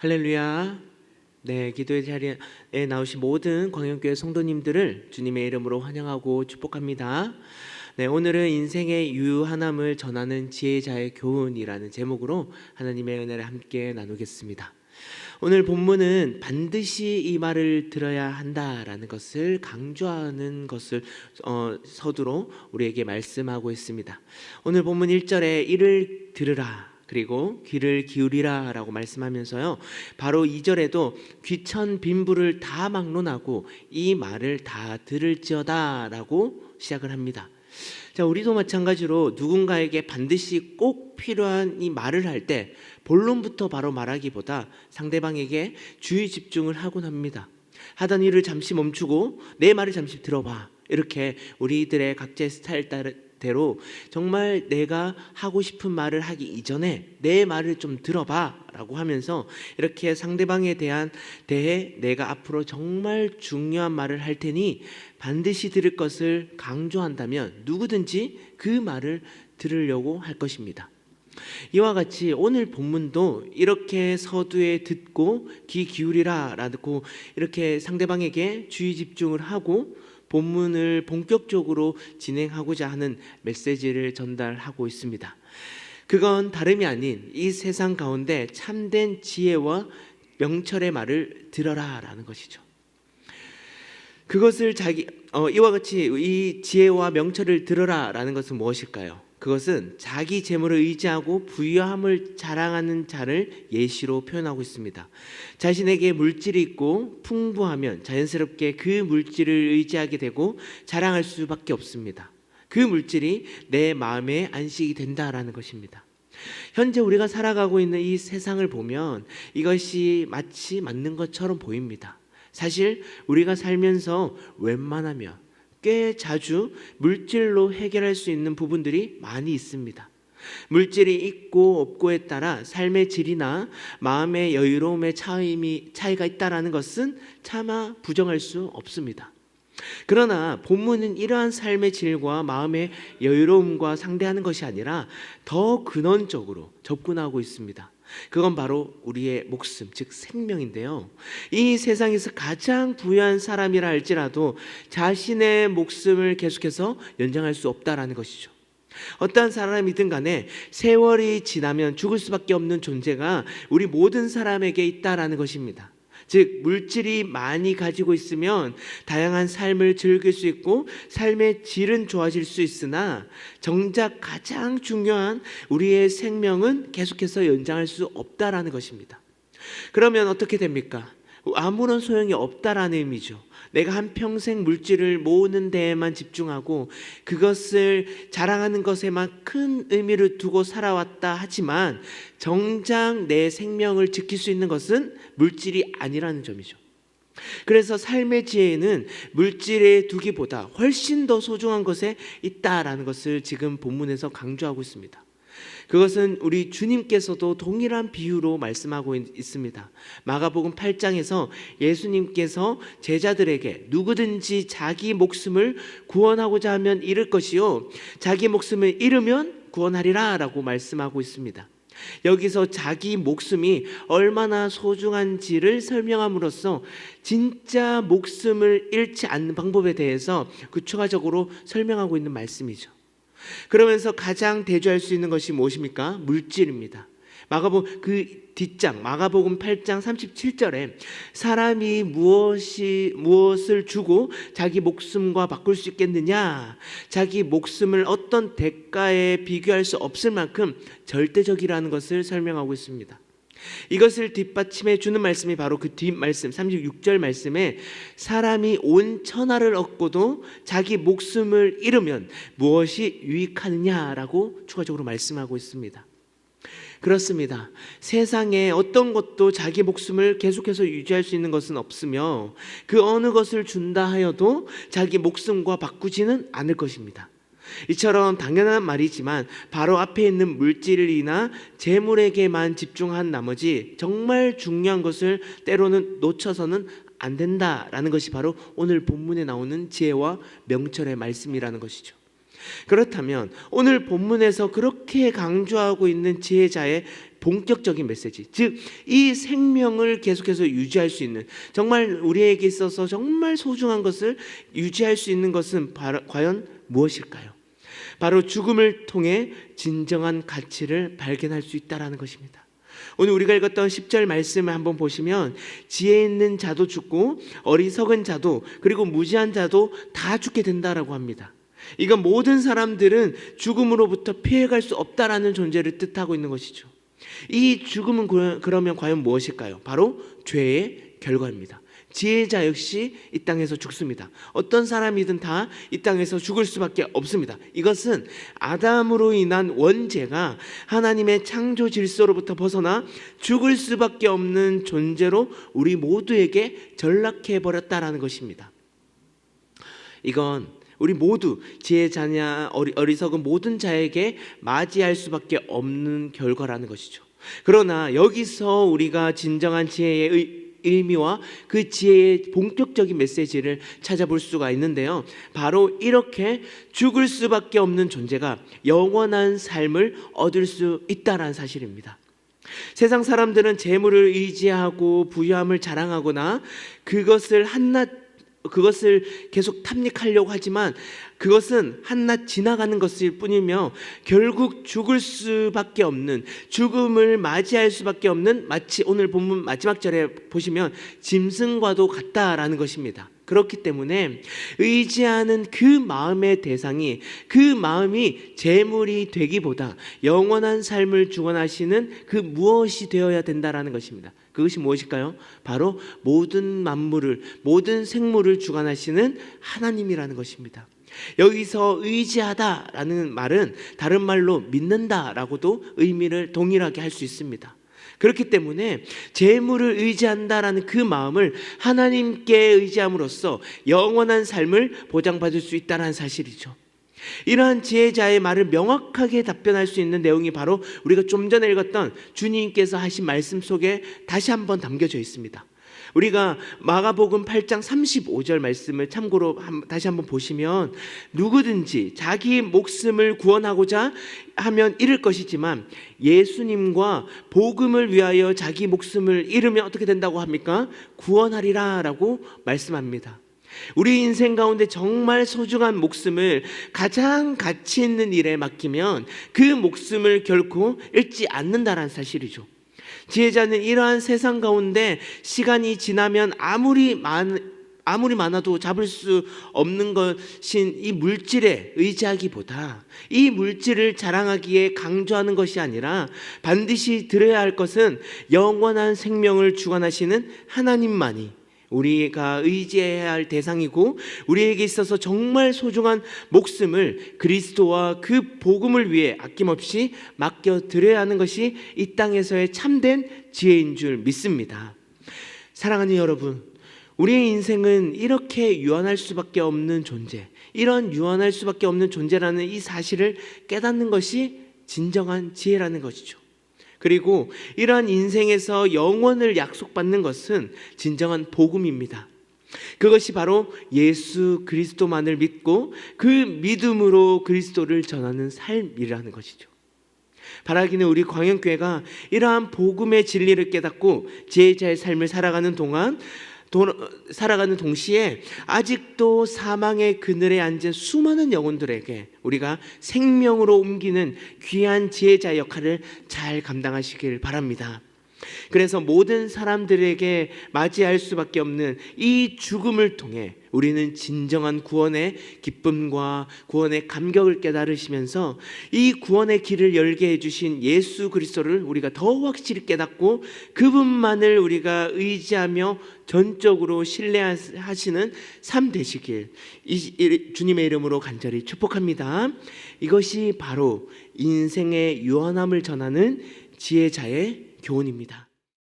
할렐루야. 네, 기도의 자리에 나오신 모든 광영교회 성도님들을 주님의 이름으로 환영하고 축복합니다. 네, 오늘은 인생의 유한함을 전하는 지혜자의 교훈이라는 제목으로 하나님의 은혜를 함께 나누겠습니다. 오늘 본문은 반드시 이 말을 들어야 한다라는 것을 강조하는 것을 서두로 우리에게 말씀하고 있습니다. 오늘 본문 1절에 이를 들으라 그리고 귀를 기울이라 라고 말씀하면서요, 바로 2절에도 귀천 빈부를 다 막론하고 이 말을 다 들을지어다 라고 시작을 합니다. 자, 우리도 마찬가지로 누군가에게 반드시 꼭 필요한 이 말을 할 때 본론부터 바로 말하기보다 상대방에게 주의 집중을 하곤 합니다. 하던 일을 잠시 멈추고 내 말을 잠시 들어봐, 이렇게 우리들의 각자의 스타일 대로 정말 내가 하고 싶은 말을 하기 이전에 내 말을 좀 들어봐 라고 하면서 이렇게 상대방에 대해 내가 앞으로 정말 중요한 말을 할 테니 반드시 들을 것을 강조한다면 누구든지 그 말을 들으려고 할 것입니다. 이와 같이 오늘 본문도 이렇게 서두에 듣고 귀 기울이라 라고 이렇게 상대방에게 주의 집중을 하고 본문을 본격적으로 진행하고자 하는 메시지를 전달하고 있습니다. 그건 다름이 아닌 이 세상 가운데 참된 지혜와 명철의 말을 들어라 라는 것이죠. 그것을 이와 같이 이 지혜와 명철을 들어라 라는 것은 무엇일까요? 그것은 자기 재물을 의지하고 부유함을 자랑하는 자를 예시로 표현하고 있습니다. 자신에게 물질이 있고 풍부하면 자연스럽게 그 물질을 의지하게 되고 자랑할 수밖에 없습니다. 그 물질이 내 마음의 안식이 된다라는 것입니다. 현재 우리가 살아가고 있는 이 세상을 보면 이것이 마치 맞는 것처럼 보입니다. 사실 우리가 살면서 웬만하면 꽤 자주 물질로 해결할 수 있는 부분들이 많이 있습니다. 물질이 있고 없고에 따라 삶의 질이나 마음의 여유로움의 차이가 있다는 것은 차마 부정할 수 없습니다. 그러나 본문은 이러한 삶의 질과 마음의 여유로움과 상대하는 것이 아니라 더 근원적으로 접근하고 있습니다. 그건 바로 우리의 목숨, 즉 생명인데요, 이 세상에서 가장 부유한 사람이라 할지라도 자신의 목숨을 계속해서 연장할 수 없다라는 것이죠. 어떠한 사람이든 간에 세월이 지나면 죽을 수밖에 없는 존재가 우리 모든 사람에게 있다라는 것입니다. 즉 물질이 많이 가지고 있으면 다양한 삶을 즐길 수 있고 삶의 질은 좋아질 수 있으나 정작 가장 중요한 우리의 생명은 계속해서 연장할 수 없다라는 것입니다. 그러면 어떻게 됩니까? 아무런 소용이 없다라는 의미죠. 내가 한평생 물질을 모으는 데에만 집중하고 그것을 자랑하는 것에만 큰 의미를 두고 살아왔다 하지만 정작 내 생명을 지킬 수 있는 것은 물질이 아니라는 점이죠. 그래서 삶의 지혜는 물질에 두기보다 훨씬 더 소중한 것에 있다라는 것을 지금 본문에서 강조하고 있습니다. 그것은 우리 주님께서도 동일한 비유로 말씀하고 있습니다. 마가복음 8장에서 예수님께서 제자들에게 누구든지 자기 목숨을 구원하고자 하면 잃을 것이요 자기 목숨을 잃으면 구원하리라 라고 말씀하고 있습니다. 여기서 자기 목숨이 얼마나 소중한지를 설명함으로써 진짜 목숨을 잃지 않는 방법에 대해서 추가적으로 설명하고 있는 말씀이죠. 그러면서 가장 대조할 수 있는 것이 무엇입니까? 물질입니다. 마가복음 8장 37절에 사람이 무엇을 주고 자기 목숨과 바꿀 수 있겠느냐? 자기 목숨을 어떤 대가에 비교할 수 없을 만큼 절대적이라는 것을 설명하고 있습니다. 이것을 뒷받침해 주는 말씀이 바로 그 뒷말씀 36절 말씀에 사람이 온 천하를 얻고도 자기 목숨을 잃으면 무엇이 유익하느냐라고 추가적으로 말씀하고 있습니다. 그렇습니다. 세상에 어떤 것도 자기 목숨을 계속해서 유지할 수 있는 것은 없으며 그 어느 것을 준다 하여도 자기 목숨과 바꾸지는 않을 것입니다. 이처럼 당연한 말이지만 바로 앞에 있는 물질이나 재물에게만 집중한 나머지 정말 중요한 것을 때로는 놓쳐서는 안 된다라는 것이 바로 오늘 본문에 나오는 지혜와 명철의 말씀이라는 것이죠. 그렇다면 오늘 본문에서 그렇게 강조하고 있는 지혜자의 본격적인 메시지, 즉 이 생명을 계속해서 유지할 수 있는, 정말 우리에게 있어서 정말 소중한 것을 유지할 수 있는 것은 과연 무엇일까요? 바로 죽음을 통해 진정한 가치를 발견할 수 있다는 것입니다. 오늘 우리가 읽었던 10절 말씀을 한번 보시면 지혜 있는 자도 죽고 어리석은 자도 그리고 무지한 자도 다 죽게 된다라고 합니다. 이건 모든 사람들은 죽음으로부터 피해갈 수 없다라는 존재를 뜻하고 있는 것이죠. 이 죽음은 그러면 과연 무엇일까요? 바로 죄의 결과입니다. 지혜자 역시 이 땅에서 죽습니다. 어떤 사람이든 다 이 땅에서 죽을 수밖에 없습니다. 이것은 아담으로 인한 원죄가 하나님의 창조 질서로부터 벗어나 죽을 수밖에 없는 존재로 우리 모두에게 전락해 버렸다라는 것입니다. 이건 우리 모두 지혜자냐 어리석은 모든 자에게 맞이할 수밖에 없는 결과라는 것이죠. 그러나 여기서 우리가 진정한 지혜의 의미와 그 지혜의 본격적인 메시지를 찾아볼 수가 있는데요, 바로 이렇게 죽을 수밖에 없는 존재가 영원한 삶을 얻을 수 있다는 사실입니다. 세상 사람들은 재물을 의지하고 부유함을 자랑하거나 그것을 계속 탐닉하려고 하지만 그것은 한낱 지나가는 것일 뿐이며 결국 죽을 수밖에 없는, 죽음을 맞이할 수밖에 없는, 마치 오늘 본문 마지막 절에 보시면 짐승과도 같다라는 것입니다. 그렇기 때문에 의지하는 그 마음의 대상이, 그 마음이 재물이 되기보다 영원한 삶을 주관하시는 그 무엇이 되어야 된다라는 것입니다. 그것이 무엇일까요? 바로 모든 만물을, 모든 생물을 주관하시는 하나님이라는 것입니다. 여기서 의지하다라는 말은 다른 말로 믿는다라고도 의미를 동일하게 할 수 있습니다. 그렇기 때문에 재물을 의지한다라는 그 마음을 하나님께 의지함으로써 영원한 삶을 보장받을 수 있다는 사실이죠. 이러한 지혜자의 말을 명확하게 답변할 수 있는 내용이 바로 우리가 좀 전에 읽었던 주님께서 하신 말씀 속에 다시 한번 담겨져 있습니다. 우리가 마가복음 8장 35절 말씀을 참고로 다시 한번 보시면, 누구든지 자기 목숨을 구원하고자 하면 잃을 것이지만 예수님과 복음을 위하여 자기 목숨을 잃으면 어떻게 된다고 합니까? 구원하리라 라고 말씀합니다. 우리 인생 가운데 정말 소중한 목숨을 가장 가치 있는 일에 맡기면 그 목숨을 결코 잃지 않는다는 사실이죠. 지혜자는 이러한 세상 가운데 시간이 지나면 아무리 많아도 잡을 수 없는 것인 이 물질에 의지하기보다 이 물질을 자랑하기에 강조하는 것이 아니라 반드시 들어야 할 것은 영원한 생명을 주관하시는 하나님만이 우리가 의지해야 할 대상이고, 우리에게 있어서 정말 소중한 목숨을 그리스도와 그 복음을 위해 아낌없이 맡겨드려야 하는 것이 이 땅에서의 참된 지혜인 줄 믿습니다. 사랑하는 여러분, 우리의 인생은 이렇게 유한할 수밖에 없는 존재, 이런 유한할 수밖에 없는 존재라는 이 사실을 깨닫는 것이 진정한 지혜라는 것이죠. 그리고 이러한 인생에서 영원을 약속받는 것은 진정한 복음입니다. 그것이 바로 예수 그리스도만을 믿고 그 믿음으로 그리스도를 전하는 삶이라는 것이죠. 바라기는 우리 광영교회가 이러한 복음의 진리를 깨닫고 지혜자의 삶을 살아가는 동시에 아직도 사망의 그늘에 앉은 수많은 영혼들에게 우리가 생명으로 옮기는 귀한 지혜자 역할을 잘 감당하시길 바랍니다. 그래서 모든 사람들에게 맞이할 수밖에 없는 이 죽음을 통해 우리는 진정한 구원의 기쁨과 구원의 감격을 깨달으시면서 이 구원의 길을 열게 해주신 예수 그리스도를 우리가 더 확실히 깨닫고 그분만을 우리가 의지하며 전적으로 신뢰하시는 삶 되시길 주님의 이름으로 간절히 축복합니다. 이것이 바로 인생의 유한함을 전하는 지혜자의 교훈입니다.